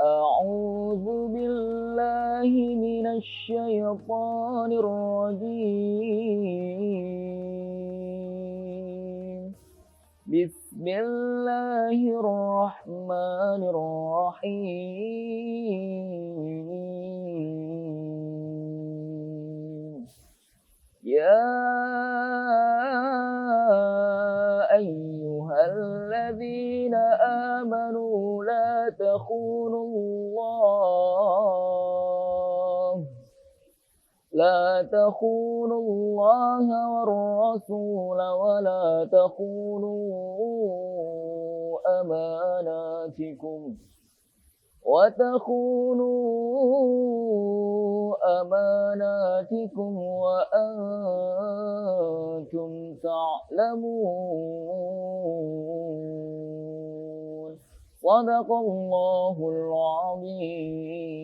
أعوذ بالله من الشيطان الرجيم. بسم الله الرحمن الرحيم. يا أيها الذين آمنوا لا تخونوا الله والرسول ولا تخونوا أماناتكم وأنتم تعلمون. صدق الله العظيم.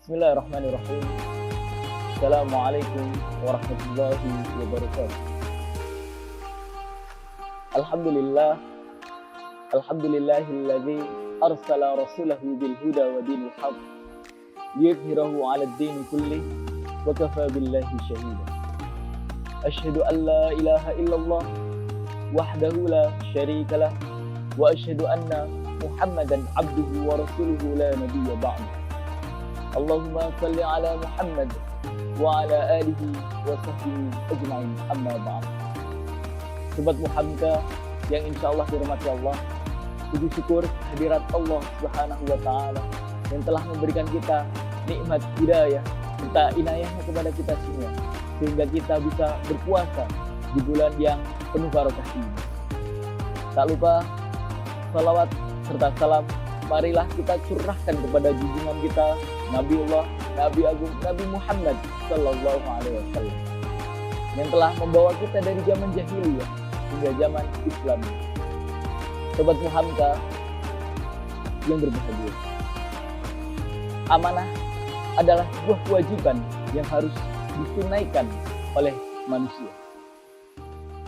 Bismillahirrahmanirrahim. Assalamualaikum warahmatullahi wabarakatuh. Alhamdulillahilladzi arsala rasulahu bil huda wa dinil haqq liyudhhirahu 'alad dini kullih wa kafa billahi shahida. Asyhadu an la ilaha illallah wahdahu la syarika lah wa asyhadu anna Muhammadan 'abduhu wa rasuluhu la nabiyya ba'dahu. Allahumma salli ala Muhammad wa ala alihi wa sahbihi ajma'in, amma ba'd. Sobat Muhamka yang insyaallah dirahmati Allah, puji syukur hadirat Allah Subhanahu wa taala yang telah memberikan kita nikmat hidayah serta inayahnya kepada kita semua sehingga kita bisa berpuasa di bulan yang penuh barokah ini. Tak lupa salawat serta salam marilah kita curahkan kepada junjungan kita Nabiullah, Nabi Agung, Nabi Muhammad Sallallahu Alaihi Wasallam yang telah membawa kita dari zaman jahiliyah hingga zaman Islam. Sobat Muhamka yang berbahagia, amanah adalah sebuah kewajiban yang harus ditunaikan oleh manusia,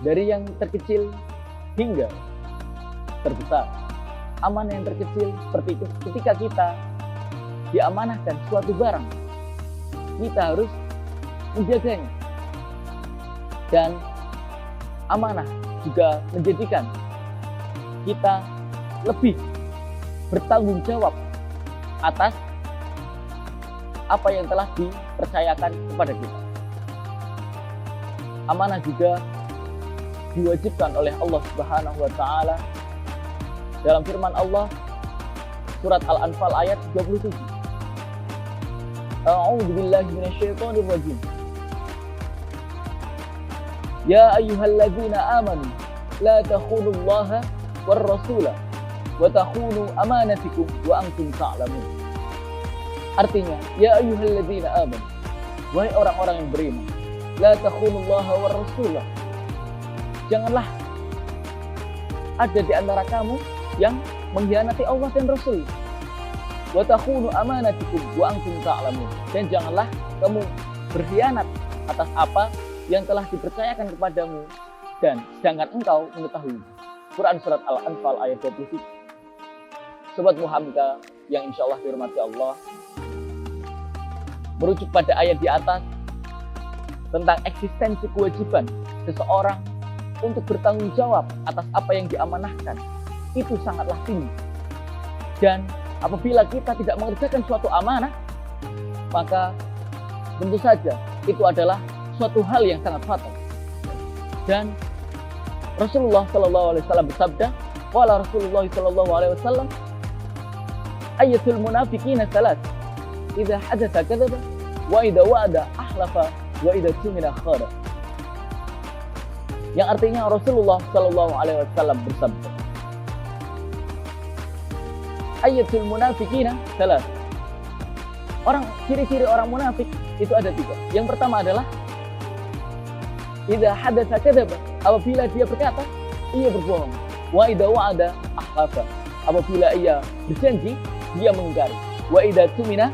dari yang terkecil hingga terbesar. Amanah yang terkecil seperti ketika kita diamanahkan suatu barang, kita harus menjaganya. Dan amanah juga menjadikan kita lebih bertanggung jawab atas apa yang telah dipercayakan kepada kita. Amanah juga diwajibkan oleh Allah Subhanahu wa taala dalam firman Allah surat Al-Anfal ayat 27. A'udzu billahi minasyaitonir rajim. Ya ayyuhalladzina amanu la takhunullaha war rasula wa takhunu amanatikum wa antum ta'lamun. Artinya, ya ayyuhalladzina amanu, wahai orang-orang yang beriman, la takhunullaha war rasula, janganlah ada di antara kamu yang mengkhianati Allah dan Rasul. Wa takhunu amanatikum wa antum ta'lamun, dan janganlah kamu berkhianat atas apa yang telah dipercayakan kepadamu dan sedangkan engkau mengetahui. Quran surat Al-Anfal ayat 23. Sobat Muhamka yang insyaallah dirahmati Allah, merujuk pada ayat di atas tentang eksistensi kewajiban seseorang untuk bertanggung jawab atas apa yang diamanahkan itu sangatlah tinggi. Dan apabila kita tidak mengerjakan suatu amanah, maka tentu saja itu adalah suatu hal yang sangat fatal. Dan Rasulullah Sallallahu Alaihi Wasallam bersabda, "Qala Rasulullah Sallallahu Alaihi Wasallam, ayatul munafiqina salat, idza hadatsa kadzaba, wa idza wa'ada ahlafa, wa idza tumina khana." Yang artinya Rasulullah Sallallahu Alaihi Wasallam bersabda, ayatul munafiqina salat. Ciri-ciri orang munafik itu ada 3. Yang pertama adalah idza hadatsa kadzaba, apabila dia berkata, ia berbohong. Wa idza wa'ada ahlafa, apabila ia berjanji, dia mengingkari. Wa idza tumina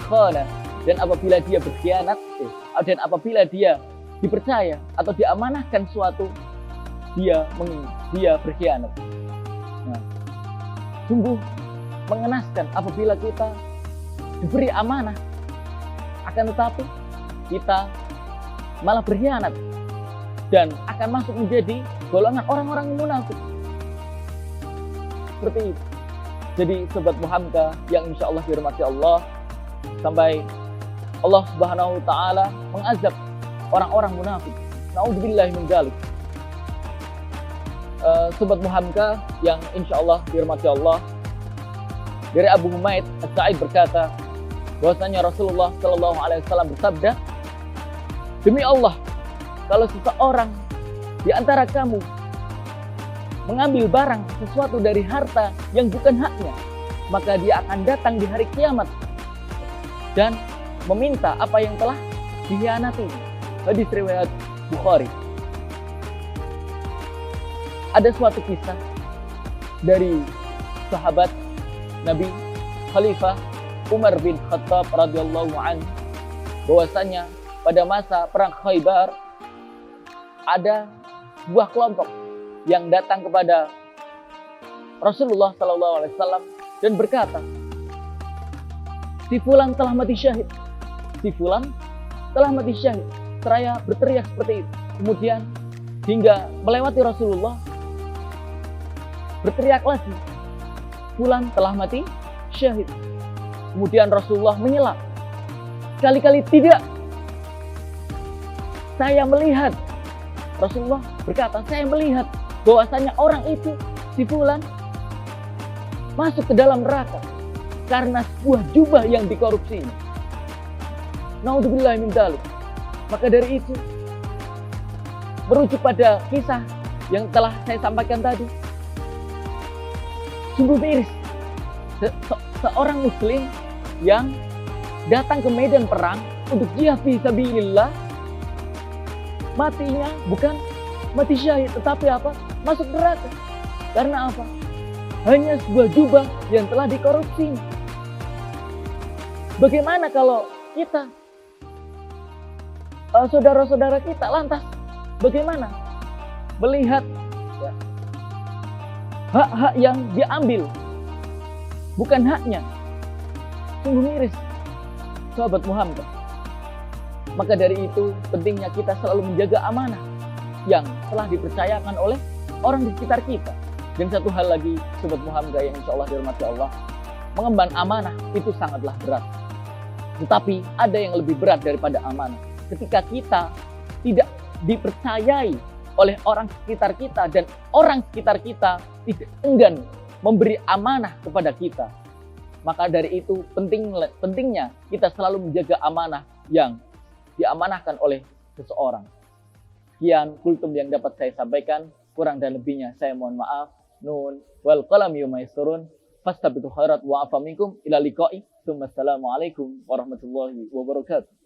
khana, dan apabila dia berkhianat, dan apabila dia dipercaya atau diamanahkan suatu, dia berkhianat. Nah, Sungguh mengenaskan apabila kita diberi amanah, akan tetapi kita malah berkhianat dan akan masuk menjadi golongan orang-orang munafik. Seperti itu. Jadi sobat Muhamka yang insya Allah dirahmati Allah, sampai Allah Subhanahu wa taala mengazab orang-orang munafik. Nauzubillahi min dzalik. Sobat Muhamka yang insya Allah dirahmati Allah, dari Abu Humaid As-Sa'id berkata bahwasanya Rasulullah Shallallahu Alaihi Wasallam bersabda, demi Allah, kalau seseorang di antara kamu mengambil barang sesuatu dari harta yang bukan haknya, maka dia akan datang di hari kiamat dan meminta apa yang telah dikhianati. Hadis riwayat Bukhari. Ada suatu kisah dari sahabat Nabi Khalifah Umar bin Khattab radhiyallahu anhu, bahwasanya pada masa perang Khaybar ada sebuah kelompok yang datang kepada Rasulullah sallallahu alaihi wasallam dan berkata, si fulan telah mati syahid. Si fulan telah mati syahid. Seraya berteriak seperti itu. Kemudian hingga melewati Rasulullah, berteriak lagi, fulan telah mati syahid. Kemudian Rasulullah menyela, sekali-kali tidak. Saya melihat, Rasulullah berkata, saya melihat bahwasanya orang itu, si fulan, masuk ke dalam neraka karena sebuah jubah yang dikorupsinya. Naudzubillahi min dzalik. Maka dari itu, merujuk pada kisah yang telah saya sampaikan tadi, sungguh miris seorang muslim yang datang ke medan perang untuk jihad fi sabilillah, matinya bukan mati syahid, tetapi apa? Masuk neraka. Karena apa? Hanya sebuah jubah yang telah dikorupsi. Bagaimana kalau kita, saudara-saudara kita, lantas bagaimana melihat ya, hak-hak yang diambil bukan haknya? Sungguh miris, sahabat Muhammad. Maka dari itu pentingnya kita selalu menjaga amanah yang telah dipercayakan oleh orang di sekitar kita. Dan satu hal lagi, sobat Muhammad yang insya Allah dirahmati Allah, mengemban amanah itu sangatlah berat. Tetapi ada yang lebih berat daripada amanah. Ketika kita tidak dipercayai oleh orang sekitar kita dan orang sekitar kita tidak enggan memberi amanah kepada kita. Maka dari itu pentingnya kita selalu menjaga amanah yang diamanahkan oleh seseorang. Sekian kultum yang dapat saya sampaikan. Kurang dan lebihnya saya mohon maaf. Nun wal qalam yawma yasturun. Fastabiqul khairat wa afa minkum ila liqa'i. Assalamualaikum warahmatullahi wabarakatuh.